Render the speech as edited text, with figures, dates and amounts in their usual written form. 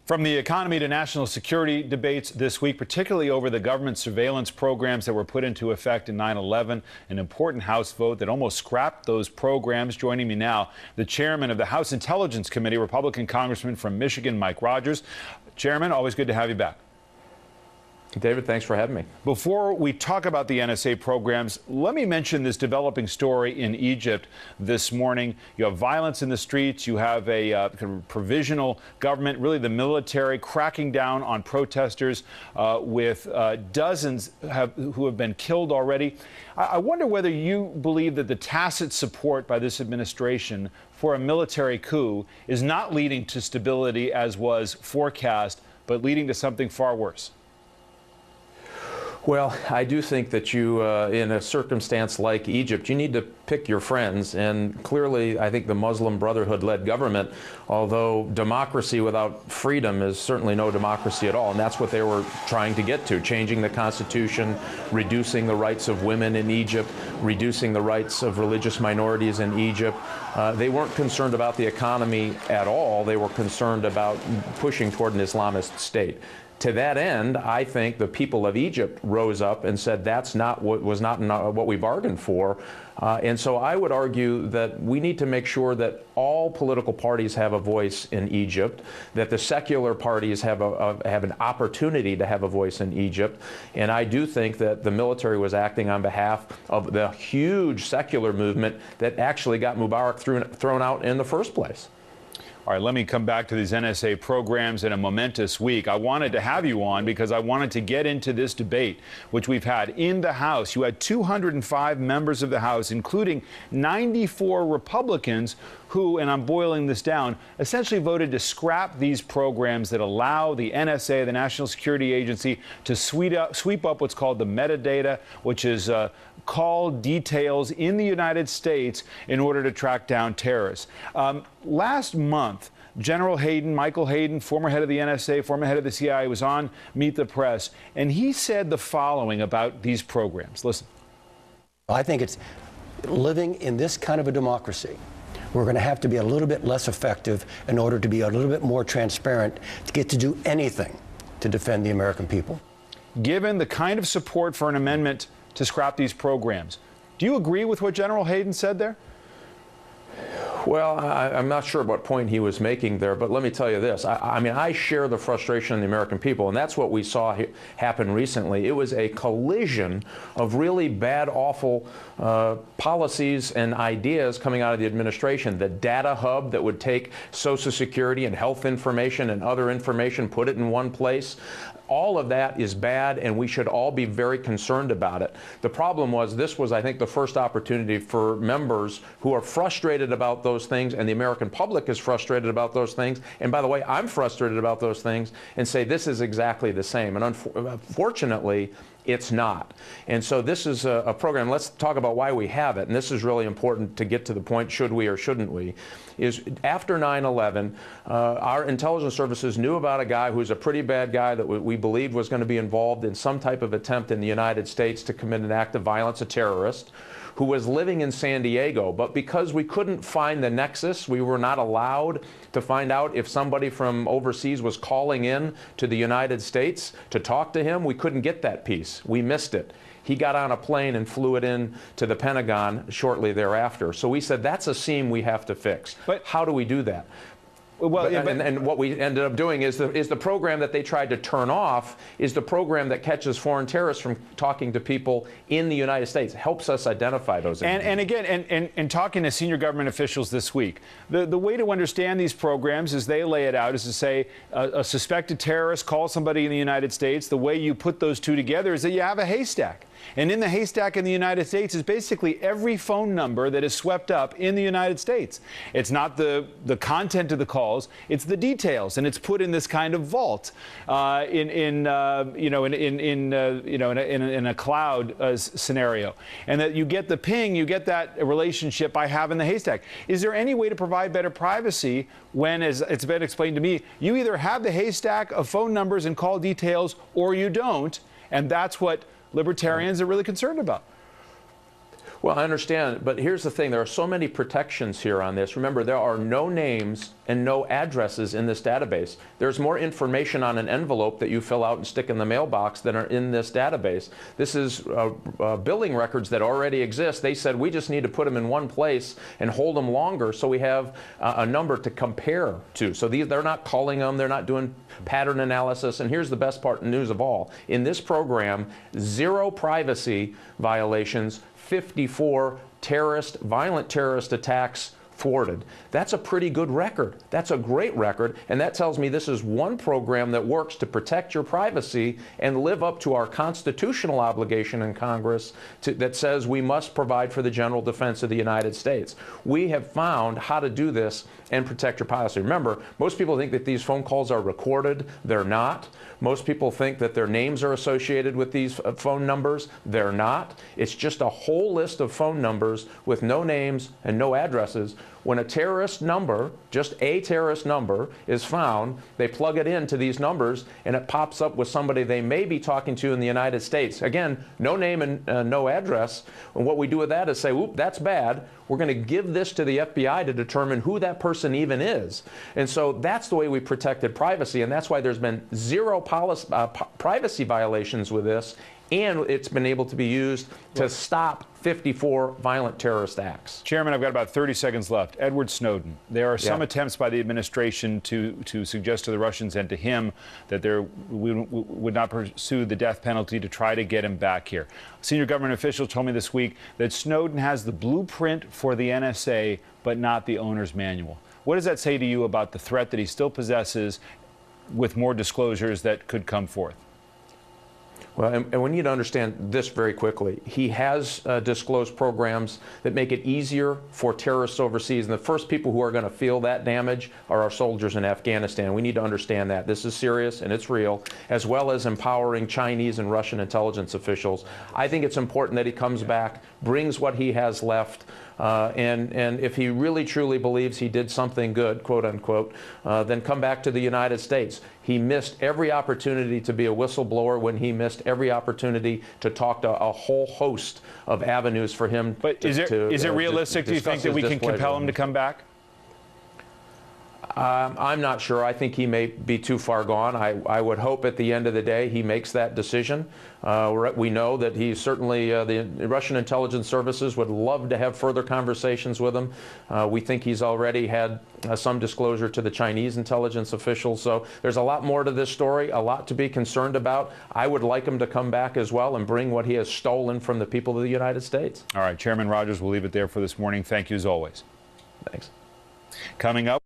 From the economy to national security debates this week, particularly over the government surveillance programs that were put into effect in 9/11, an important House vote that almost scrapped those programs. Joining me now, the chairman of the House Intelligence Committee, Republican Congressman from Michigan, Mike Rogers. Chairman, always good to have you back. David, thanks for having me. Before we talk about the NSA programs, let me mention this developing story in Egypt this morning. You have violence in the streets. You have a provisional government, really the military, cracking down on protesters with dozens who have been killed already. I wonder whether you believe that the tacit support by this administration for a military coup is not leading to stability as was forecast, but leading to something far worse. Well, I do think that you, in a circumstance like Egypt, you need to pick your friends. And clearly, I think the Muslim Brotherhood-led government, although democracy without freedom is certainly no democracy at all, and that's what they were trying to get to, changing the constitution, reducing the rights of women in Egypt, reducing the rights of religious minorities in Egypt. They weren't concerned about the economy at all. They were concerned about pushing toward an Islamist state. To that end, I think the people of Egypt rose up and said that's not what we bargained for. And so I would argue that we need to make sure that all political parties have a voice in Egypt, that the secular parties have an opportunity to have a voice in Egypt. And I do think that the military was acting on behalf of the huge secular movement that actually got Mubarak thrown out in the first place. All right, let me come back to these NSA programs in a momentous week. I wanted to have you on because I wanted to get into this debate, which we've had in the House. You had 205 members of the House, including 94 Republicans who, and I'm boiling this down, essentially voted to scrap these programs that allow the NSA, the National Security Agency, to sweep up what's called the metadata, which is call details in the United States in order to track down terrorists. Last month, General Hayden, Michael Hayden, former head of the NSA, former head of the CIA, was on Meet the Press, and he said the following about these programs. Listen. I think it's living in this kind of a democracy. We're going to have to be a little bit less effective in order to be a little bit more transparent to get to do anything to defend the American people. Given the kind of support for an amendment to scrap these programs, do you agree with what General Hayden said there? Well, I'm not sure what point he was making there, but let me tell you this. I mean, I share the frustration of the American people, and that's what we saw happen recently. It was a collision of really bad, awful policies and ideas coming out of the administration. The data hub that would take Social Security and health information and other information, put it in one place. All of that is bad, and we should all be very concerned about it. The problem was this was, I think, the first opportunity for members who are frustrated about those things, and the American public is frustrated about those things. And by the way, I'm frustrated about those things, and say this is exactly the same. And unfortunately, it's not. And so this is a program, let's talk about why we have it, and this is really important to get to the point, should we or shouldn't we, is after 9/11, our intelligence services knew about a guy who's a pretty bad guy that we believed was going to be involved in some type of attempt in the United States to commit an act of violence, a terrorist, who was living in San Diego. But because we couldn't find the nexus, we were not allowed to find out if somebody from overseas was calling in to the United States to talk to him. We couldn't get that piece. We missed it. He got on a plane and flew it in to the Pentagon shortly thereafter. So we said, that's a seam we have to fix. But how do we do that? Well, and what we ended up doing is the program that they tried to turn off is the program that catches foreign terrorists from talking to people in the United States, helps us identify those. And again, and talking to senior government officials this week, the way to understand these programs as they lay it out is to say a suspected terrorist calls somebody in the United States. The way you put those two together is that you have a haystack. And in the haystack in the United States is basically every phone number that is swept up in the United States. It's not the content of the calls, it's the details, and it's put in this kind of vault in a cloud scenario. And that you get the ping, you get that relationship I have in the haystack. Is there any way to provide better privacy when, as it's been explained to me, you either have the haystack of phone numbers and call details or you don't, and that's what libertarians are really concerned about? Well, I understand, but here's the thing. There are so many protections here on this. Remember, there are no names and no addresses in this database. There's more information on an envelope that you fill out and stick in the mailbox than are in this database. This is billing records that already exist. They said we just need to put them in one place and hold them longer so we have a number to compare to. So they're not culling them. They're not doing pattern analysis. And here's the best part, news of all. In this program, 0 privacy violations, 54 violent terrorist attacks thwarted. That's a pretty good record. That's a great record, and that tells me this is one program that works to protect your privacy and live up to our constitutional obligation in Congress that says we must provide for the general defense of the United States. We have found how to do this and protect your privacy. Remember, most people think that these phone calls are recorded. They're not. Most people think that their names are associated with these phone numbers. They're not. It's just a whole list of phone numbers with no names and no addresses. When a terrorist number, just a terrorist number, is found, they plug it into these numbers and it pops up with somebody they may be talking to in the United States. Again, no name and no address. And what we do with that is say, oop, that's bad. We're going to give this to the FBI to determine who that person even is. And so that's the way we protected privacy, and that's why there's been 0 privacy violations with this, and it's been able to be used to stop 54 violent terrorist acts. Chairman, I've got about 30 seconds left. Edward Snowden. There are some attempts by the administration to suggest to the Russians and to him that we would not pursue the death penalty to try to get him back here. A senior government official told me this week that Snowden has the blueprint for the NSA, but not the owner's manual. What does that say to you about the threat that he still possesses with more disclosures that could come forth? Well, and we need to understand this very quickly. He has disclosed programs that make it easier for terrorists overseas. And the first people who are going to feel that damage are our soldiers in Afghanistan. We need to understand that. This is serious and it's real, as well as empowering Chinese and Russian intelligence officials. I think it's important that he comes back, brings what he has left, and if he really truly believes he did something good, quote unquote, then come back to the United States. He missed every opportunity to be a whistleblower when he missed every opportunity to talk to a whole host of avenues for him. But is it realistic, do you think, that we can compel him to come back? I'm not sure. I think he may be too far gone. I would hope at the end of the day he makes that decision. We know that he certainly, the Russian intelligence services would love to have further conversations with him. We think he's already had some disclosure to the Chinese intelligence officials. So there's a lot more to this story, a lot to be concerned about. I would like him to come back as well and bring what he has stolen from the people of the United States. All right, Chairman Rogers, we'll leave it there for this morning. Thank you as always. Thanks. Coming up.